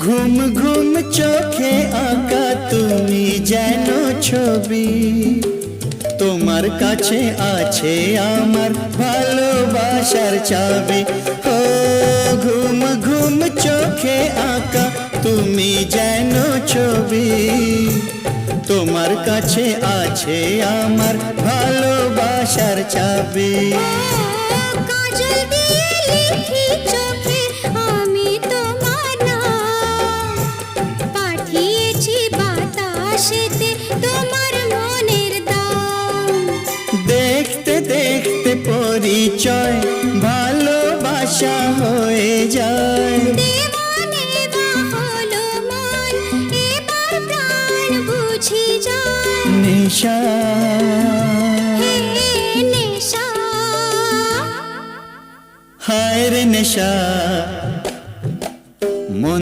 ঘুম ঘুম চোখে আঁকা তুমি যেন ছবি, তোমার কাছে আছে আমার ভালোবাসার চাবি। ও ঘুম ঘুম চোখে আঁকা তুমি যেন ছবি, তোমার কাছে আছে আমার ভালোবাসার চাবি। কাজল দিয়ে লিখি চোখে আমি তোমার নাম, পাঠিয়েছি বাতাসেতে তোমার মনের দাম। দেখতে দেখতে পরিচয় ভালোবাসা হয়ে যায়। দেওয়ানে বা হলো মন, এবার প্রাণ বুঝি যায়। নেশা হে নেশা, হায় রে নেশা।